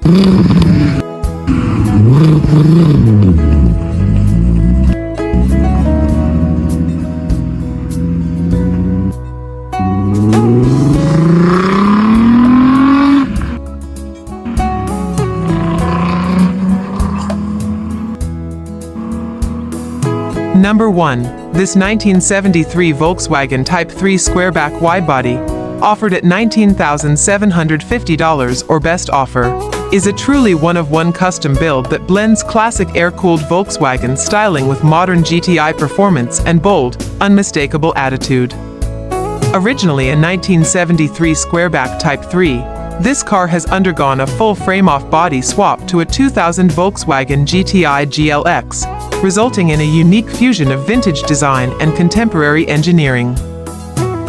Number 1. This 1973 Volkswagen Type 3 squareback widebody, offered at $19,750 or best offer, is a truly one-of-one custom build that blends classic air-cooled Volkswagen styling with modern GTI performance and bold, unmistakable attitude. Originally a 1973 squareback Type 3, this car has undergone a full frame-off body swap to a 2000 Volkswagen GTI GLX, resulting in a unique fusion of vintage design and contemporary engineering.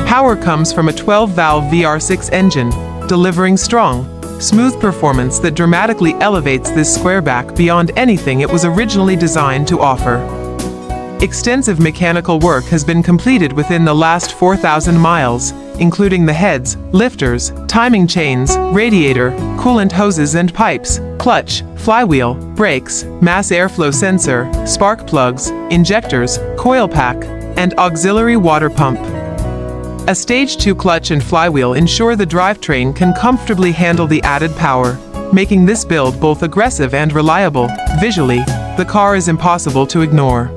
Power comes from a 12-valve VR6 engine, delivering strong, smooth performance that dramatically elevates this squareback beyond anything it was originally designed to offer. Extensive mechanical work has been completed within the last 4,000 miles, including the heads, lifters, timing chains, radiator, coolant hoses and pipes, clutch, flywheel, brakes, mass airflow sensor, spark plugs, injectors, coil pack, and auxiliary water pump. A Stage 2 clutch and flywheel ensure the drivetrain can comfortably handle the added power, making this build both aggressive and reliable. Visually, the car is impossible to ignore.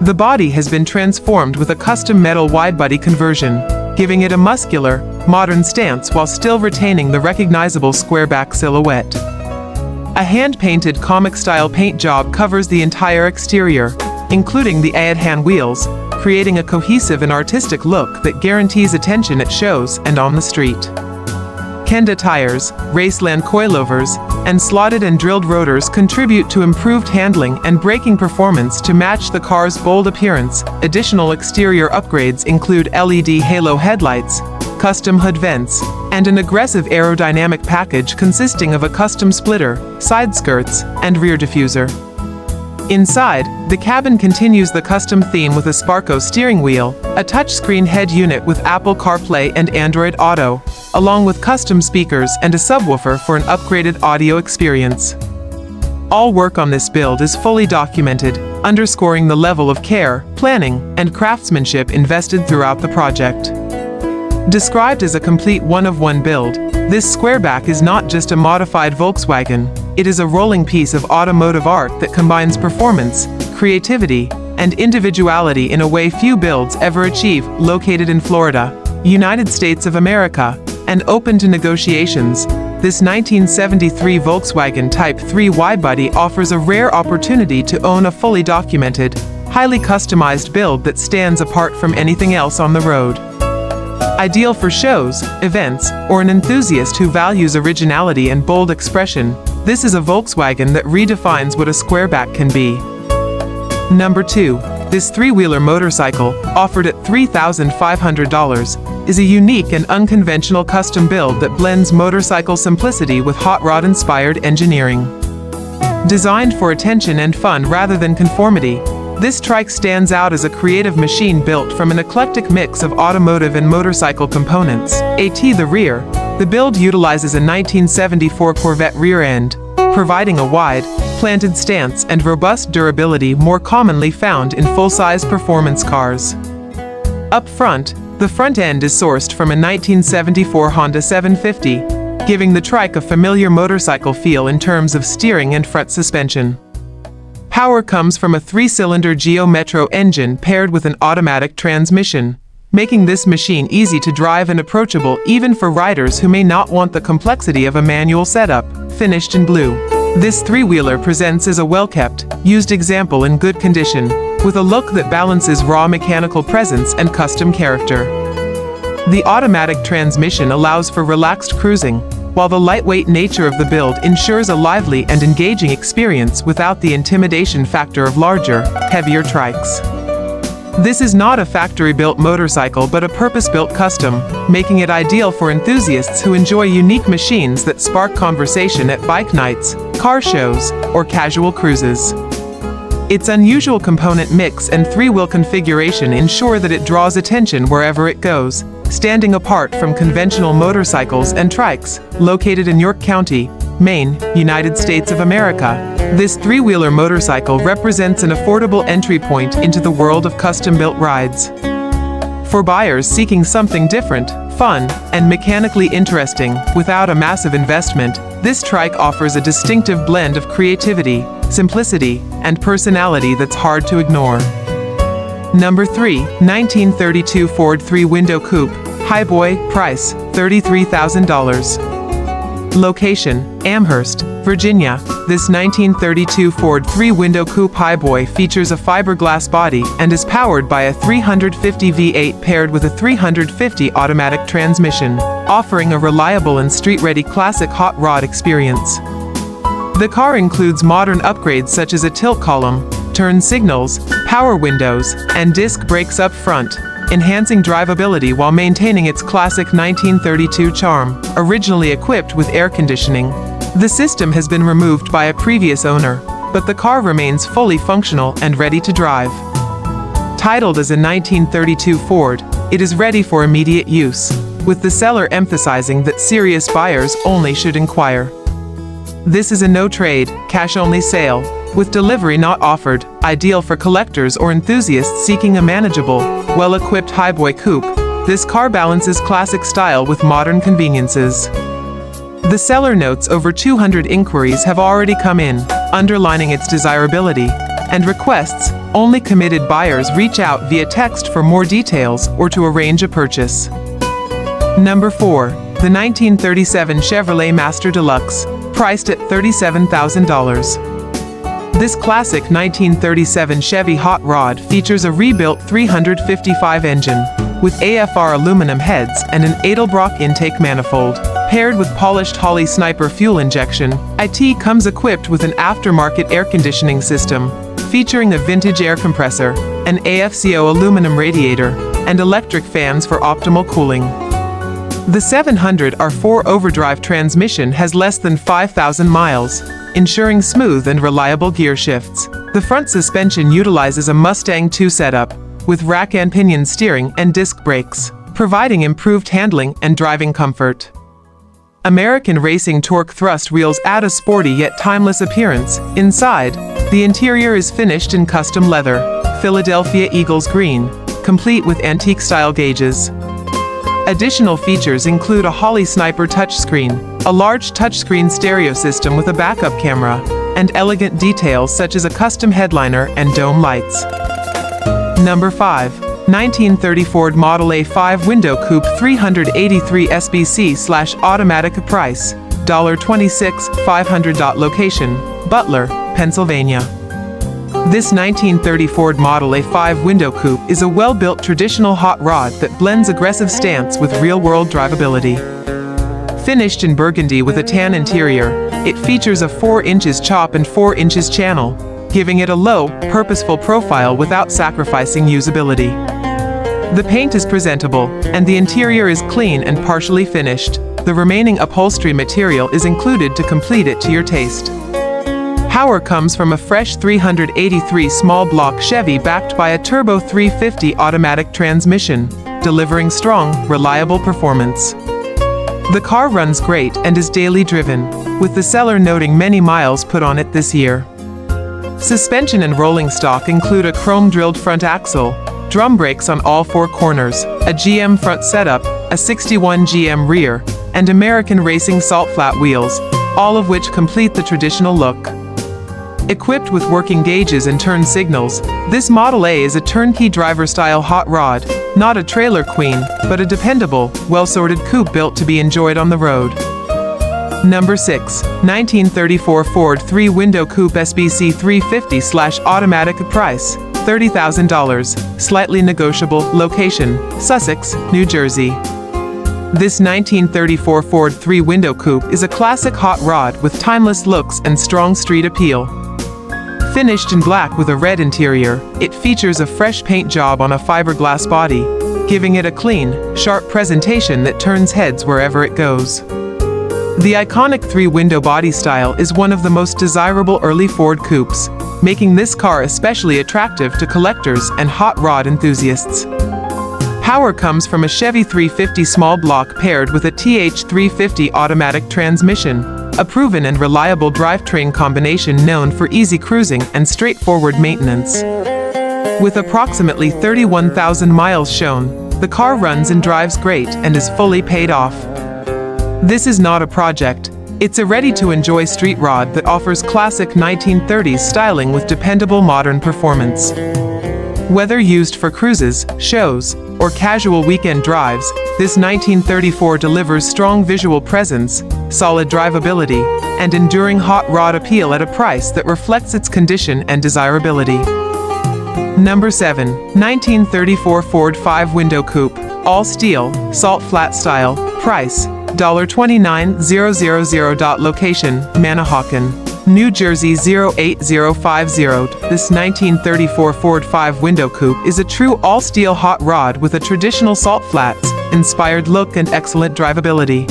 The body has been transformed with a custom metal widebody conversion, giving it a muscular, modern stance while still retaining the recognizable squareback silhouette. A hand-painted comic-style paint job covers the entire exterior, including the AED wheels, creating a cohesive and artistic look that guarantees attention at shows and on the street. Kenda tires, Raceland coilovers, and slotted and drilled rotors contribute to improved handling and braking performance to match the car's bold appearance. Additional exterior upgrades include LED halo headlights, custom hood vents, and an aggressive aerodynamic package consisting of a custom splitter, side skirts, and rear diffuser. Inside, the cabin continues the custom theme with a Sparco steering wheel, a touchscreen head unit with Apple CarPlay and Android Auto, along with custom speakers and a subwoofer for an upgraded audio experience. All work on this build is fully documented, underscoring the level of care, planning, and craftsmanship invested throughout the project. Described as a complete one-of-one build, this squareback is not just a modified Volkswagen, it is a rolling piece of automotive art that combines performance, creativity, and individuality in a way few builds ever achieve. Located in Florida, United States of America, and open to negotiations, this 1973 Volkswagen Type 3 widebody offers a rare opportunity to own a fully documented, highly customized build that stands apart from anything else on the road. Ideal for shows, events, or an enthusiast who values originality and bold expression, this is a Volkswagen that redefines what a squareback can be. Number 2. This three-wheeler motorcycle, offered at $3,500, is a unique and unconventional custom build that blends motorcycle simplicity with hot rod-inspired engineering. Designed for attention and fun rather than conformity, this trike stands out as a creative machine built from an eclectic mix of automotive and motorcycle components. At the rear, the build utilizes a 1974 Corvette rear end, providing a wide, planted stance and robust durability more commonly found in full-size performance cars. Up front, the front end is sourced from a 1974 Honda 750, giving the trike a familiar motorcycle feel in terms of steering and front suspension. Power comes from a 3-cylinder Geo Metro engine paired with an automatic transmission, making this machine easy to drive and approachable even for riders who may not want the complexity of a manual setup. Finished in blue, this three-wheeler presents as a well-kept, used example in good condition, with a look that balances raw mechanical presence and custom character. The automatic transmission allows for relaxed cruising, while the lightweight nature of the build ensures a lively and engaging experience without the intimidation factor of larger, heavier trikes. This is not a factory-built motorcycle but a purpose-built custom, making it ideal for enthusiasts who enjoy unique machines that spark conversation at bike nights, car shows, or casual cruises. Its unusual component mix and three-wheel configuration ensure that it draws attention wherever it goes, standing apart from conventional motorcycles and trikes. Located in York County, Maine, United States of America. This three-wheeler motorcycle represents an affordable entry point into the world of custom-built rides. For buyers seeking something different, fun, and mechanically interesting, without a massive investment, this trike offers a distinctive blend of creativity, simplicity, and personality that's hard to ignore. Number 3. 1932 Ford 3-Window Coupe, Highboy, price, $33,000. Location, Amherst, Virginia. This 1932 Ford 3-Window Coupe Highboy features a fiberglass body and is powered by a 350 V8 paired with a 350 automatic transmission, offering a reliable and street-ready classic hot rod experience. The car includes modern upgrades such as a tilt column, turn signals, power windows, and disc brakes up front, enhancing drivability while maintaining its classic 1932 charm. Originally equipped with air conditioning, the system has been removed by a previous owner, but the car remains fully functional and ready to drive. Titled as a 1932 Ford, it is ready for immediate use, with the seller emphasizing that serious buyers only should inquire. This is a no-trade, cash-only sale, with delivery not offered, ideal for collectors or enthusiasts seeking a manageable, well-equipped highboy coupe. This car balances classic style with modern conveniences. The seller notes over 200 inquiries have already come in, underlining its desirability, and requests only committed buyers reach out via text for more details or to arrange a purchase. Number 4. The 1937 Chevrolet Master Deluxe, priced at $37,000. This classic 1937 Chevy hot rod features a rebuilt 355 engine, with AFR aluminum heads and an Edelbrock intake manifold. Paired with polished Holley Sniper fuel injection, it comes equipped with an aftermarket air conditioning system, featuring a vintage air compressor, an AFCO aluminum radiator, and electric fans for optimal cooling. The 700R4 overdrive transmission has less than 5,000 miles, ensuring smooth and reliable gear shifts. The front suspension utilizes a Mustang 2 setup, with rack and pinion steering and disc brakes, providing improved handling and driving comfort. American Racing Torque thrust wheels add a sporty yet timeless appearance. Inside, the interior is finished in custom leather, Philadelphia Eagles green, complete with antique-style gauges. Additional features include a Holley Sniper touchscreen, a large touchscreen stereo system with a backup camera, and elegant details such as a custom headliner and dome lights. Number 5. 1930 Ford Model A 5-Window Coupe 383 SBC/automatic price, $26,500. Location, Butler, Pennsylvania. This 1930 Ford Model A 5-Window Coupe is a well-built traditional hot rod that blends aggressive stance with real-world drivability. Finished in burgundy with a tan interior, it features a 4 inches chop and 4 inches channel, giving it a low, purposeful profile without sacrificing usability. The paint is presentable, and the interior is clean and partially finished. The remaining upholstery material is included to complete it to your taste. Power comes from a fresh 383 small block Chevy backed by a turbo 350 automatic transmission, delivering strong, reliable performance. The car runs great and is daily driven, with the seller noting many miles put on it this year. Suspension and rolling stock include a chrome-drilled front axle, drum brakes on all 4 corners, a GM front setup, a 61 GM rear, and American Racing salt flat wheels, all of which complete the traditional look. Equipped with working gauges and turn signals, this Model A is a turnkey driver-style hot rod, not a trailer queen, but a dependable, well-sorted coupe built to be enjoyed on the road. Number 6. 1934 Ford 3-Window Coupe SBC 350/automatic price, $30,000, slightly negotiable. Location, Sussex, New Jersey. This 1934 Ford 3-Window Coupe is a classic hot rod with timeless looks and strong street appeal. Finished in black with a red interior, it features a fresh paint job on a fiberglass body, giving it a clean, sharp presentation that turns heads wherever it goes. The iconic 3-window body style is one of the most desirable early Ford coupes, making this car especially attractive to collectors and hot rod enthusiasts. Power comes from a Chevy 350 small block paired with a TH350 automatic transmission, a proven and reliable drivetrain combination known for easy cruising and straightforward maintenance. With approximately 31,000 miles shown, the car runs and drives great and is fully paid off. This is not a project. It's a ready-to-enjoy street rod that offers classic 1930s styling with dependable modern performance. Whether used for cruises, shows, or casual weekend drives, this 1934 delivers strong visual presence, solid drivability, and enduring hot rod appeal at a price that reflects its condition and desirability. Number 7. 1934 Ford 5-Window Coupe, all steel, salt flat style, price, $29,000. Location, Manahawkin, New Jersey 08050. This 1934 Ford 5-Window Coupe is a true all-steel hot rod with a traditional salt flats, inspired look and excellent drivability.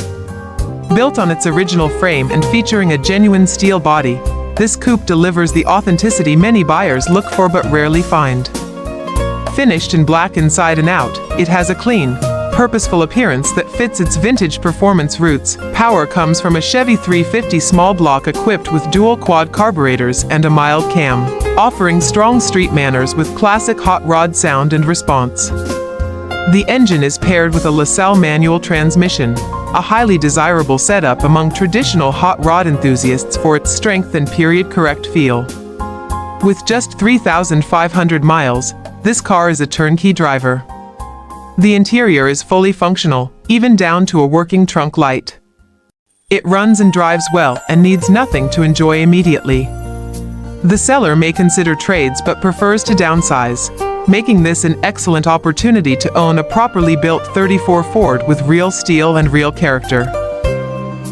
Built on its original frame and featuring a genuine steel body, this coupe delivers the authenticity many buyers look for but rarely find. Finished in black inside and out, it has a clean, purposeful appearance that fits its vintage performance roots. Power comes from a Chevy 350 small block equipped with dual quad carburetors and a mild cam, offering strong street manners with classic hot rod sound and response. The engine is paired with a LaSalle manual transmission, a highly desirable setup among traditional hot rod enthusiasts for its strength and period-correct feel. With just 3,500 miles, this car is a turnkey driver. The interior is fully functional, even down to a working trunk light. It runs and drives well and needs nothing to enjoy immediately. The seller may consider trades but prefers to downsize, making this an excellent opportunity to own a properly built 34 Ford with real steel and real character.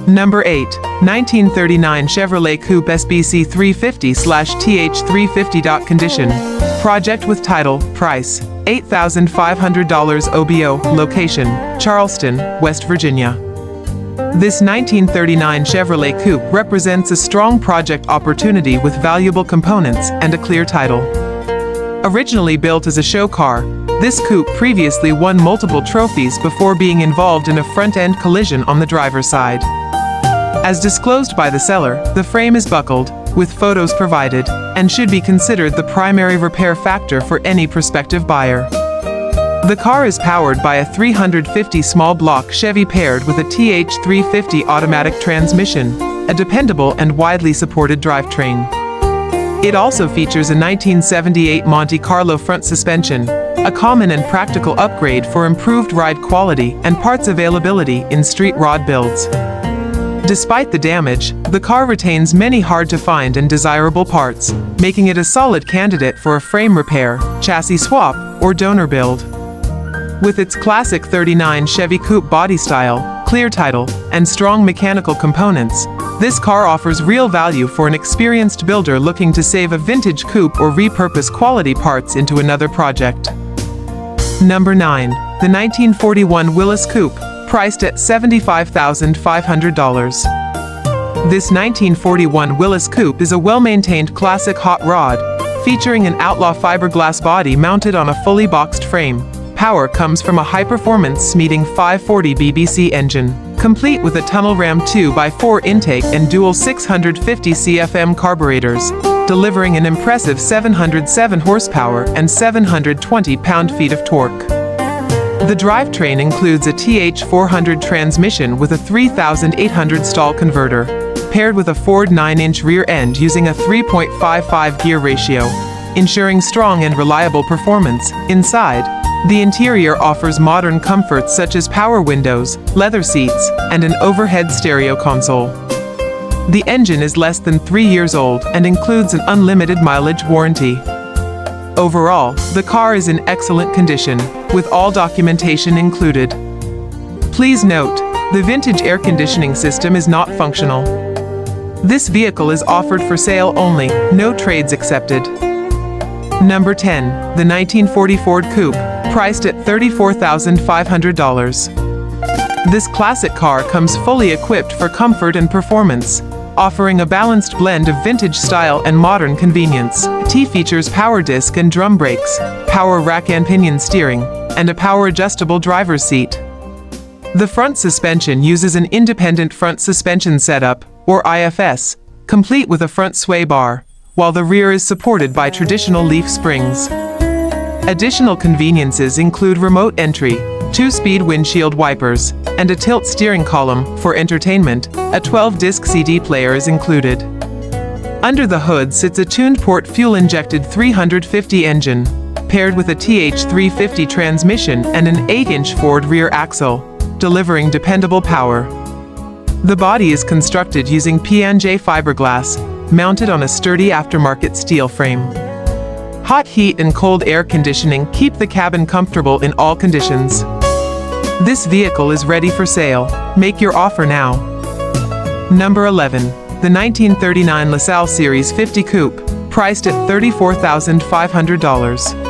Number 8. 1939 Chevrolet Coupe SBC 350/TH350. Condition, project with title, price, $8,500. OBO, location, Charleston, West Virginia. This 1939 Chevrolet Coupe represents a strong project opportunity with valuable components and a clear title. Originally built as a show car, this coupe previously won multiple trophies before being involved in a front-end collision on the driver's side. As disclosed by the seller, the frame is buckled, with photos provided, and should be considered the primary repair factor for any prospective buyer. The car is powered by a 350 small block Chevy paired with a TH350 automatic transmission, a dependable and widely supported drivetrain. It also features a 1978 Monte Carlo front suspension, a common and practical upgrade for improved ride quality and parts availability in street rod builds. Despite the damage, the car retains many hard-to-find and desirable parts, making it a solid candidate for a frame repair, chassis swap, or donor build. With its classic 39 Chevy Coupe body style, clear title, and strong mechanical components, this car offers real value for an experienced builder looking to save a vintage coupe or repurpose quality parts into another project. Number 9. The 1941 Willys Coupe, priced at $75,500. This 1941 Willys Coupe is a well-maintained classic hot rod, featuring an Outlaw fiberglass body mounted on a fully boxed frame. Power comes from a high-performance Smeating 540 BBC engine, complete with a tunnel ram 2x4 intake and dual 650 CFM carburetors, delivering an impressive 707 horsepower and 720 pound-feet of torque. The drivetrain includes a TH400 transmission with a 3,800 stall converter, paired with a Ford 9-inch rear end using a 3.55 gear ratio, ensuring strong and reliable performance. Inside, the interior offers modern comforts such as power windows, leather seats, and an overhead stereo console. The engine is less than 3 years old and includes an unlimited mileage warranty. Overall, the car is in excellent condition, with all documentation included. Please note, the vintage air conditioning system is not functional. This vehicle is offered for sale only, no trades accepted. Number 10. The 1940 Ford Coupe, priced at $34,500. This classic car comes fully equipped for comfort and performance, offering a balanced blend of vintage style and modern convenience. It features power disc and drum brakes, power rack and pinion steering, and a power-adjustable driver's seat. The front suspension uses an independent front suspension setup, or IFS, complete with a front sway bar, while the rear is supported by traditional leaf springs. Additional conveniences include remote entry, 2-speed windshield wipers, and a tilt steering column. For entertainment, a 12-disc CD player is included. Under the hood sits a tuned-port fuel-injected 350 engine, paired with a TH350 transmission and an 8-inch Ford rear axle, delivering dependable power. The body is constructed using P&J fiberglass, mounted on a sturdy aftermarket steel frame. Hot heat and cold air conditioning keep the cabin comfortable in all conditions. This vehicle is ready for sale. Make your offer now. Number 11. The 1939 LaSalle Series 50 Coupe, priced at $34,500.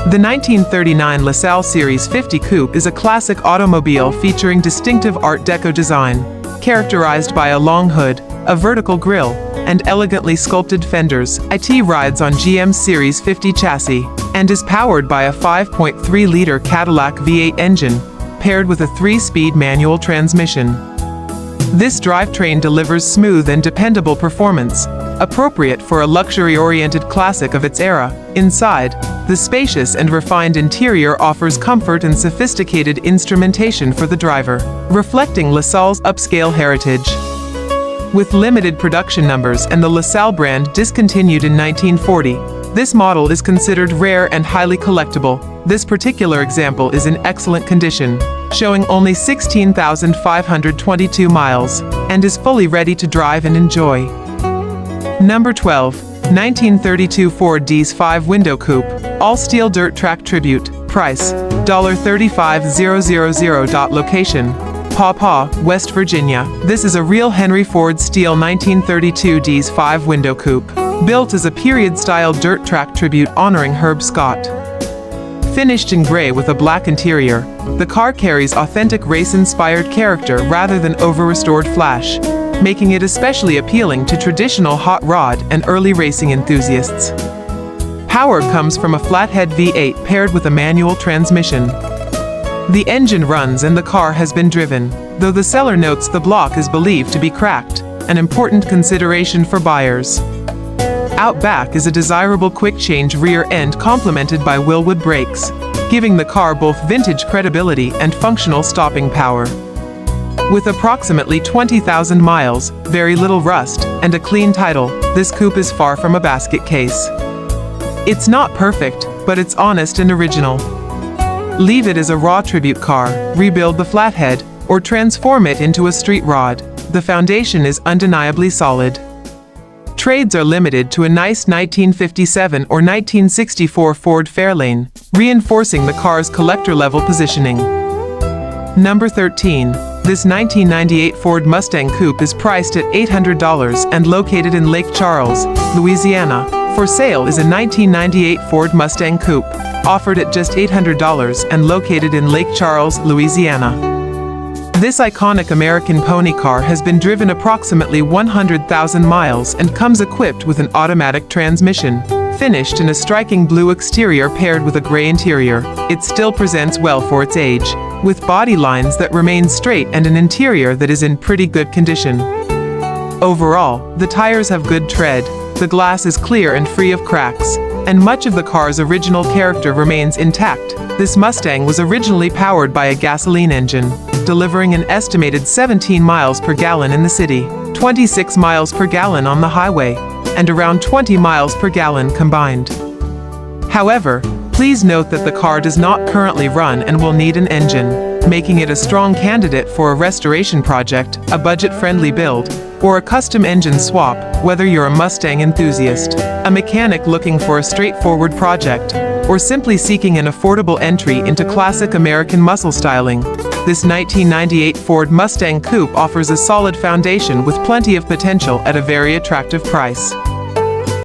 The 1939 LaSalle Series 50 Coupe is a classic automobile featuring distinctive Art Deco design, characterized by a long hood, a vertical grille, and elegantly sculpted fenders. It rides on GM's Series 50 chassis, and is powered by a 5.3-liter Cadillac V8 engine, paired with a 3-speed manual transmission. This drivetrain delivers smooth and dependable performance, appropriate for a luxury-oriented classic of its era. Inside, the spacious and refined interior offers comfort and sophisticated instrumentation for the driver, reflecting LaSalle's upscale heritage. With limited production numbers and the LaSalle brand discontinued in 1940, this model is considered rare and highly collectible. This particular example is in excellent condition, showing only 16,522 miles, and is fully ready to drive and enjoy. Number 12. 1932 Ford D's 5-window coupe, all-steel dirt track tribute, price, $35000. Location, Paw Paw, West Virginia. This is a real Henry Ford steel 1932 D's 5-window coupe, built as a period-style dirt track tribute honoring Herb Scott. Finished in gray with a black interior, the car carries authentic race-inspired character rather than over-restored flash, making it especially appealing to traditional hot rod and early racing enthusiasts. Power comes from a flathead V8 paired with a manual transmission. The engine runs and the car has been driven, though the seller notes the block is believed to be cracked, an important consideration for buyers. Out back is a desirable quick-change rear end complemented by Willwood brakes, giving the car both vintage credibility and functional stopping power. With approximately 20,000 miles, very little rust, and a clean title, this coupe is far from a basket case. It's not perfect, but it's honest and original. Leave it as a raw tribute car, rebuild the flathead, or transform it into a street rod. The foundation is undeniably solid. Trades are limited to a nice 1957 or 1964 Ford Fairlane, reinforcing the car's collector-level positioning. Number 13. This 1998 Ford Mustang Coupe is priced at $800 and located in Lake Charles, Louisiana. For sale is a 1998 Ford Mustang Coupe, offered at just $800 and located in Lake Charles, Louisiana. This iconic American pony car has been driven approximately 100,000 miles and comes equipped with an automatic transmission. Finished in a striking blue exterior paired with a gray interior, it still presents well for its age, with body lines that remain straight and an interior that is in pretty good condition. Overall, the tires have good tread, the glass is clear and free of cracks, and much of the car's original character remains intact. This Mustang was originally powered by a gasoline engine, delivering an estimated 17 miles per gallon in the city, 26 miles per gallon on the highway, and around 20 miles per gallon combined. However, please note that the car does not currently run and will need an engine, making it a strong candidate for a restoration project, a budget-friendly build, or a custom engine swap, whether you're a Mustang enthusiast, a mechanic looking for a straightforward project, or simply seeking an affordable entry into classic American muscle styling. This 1998 Ford Mustang Coupe offers a solid foundation with plenty of potential at a very attractive price.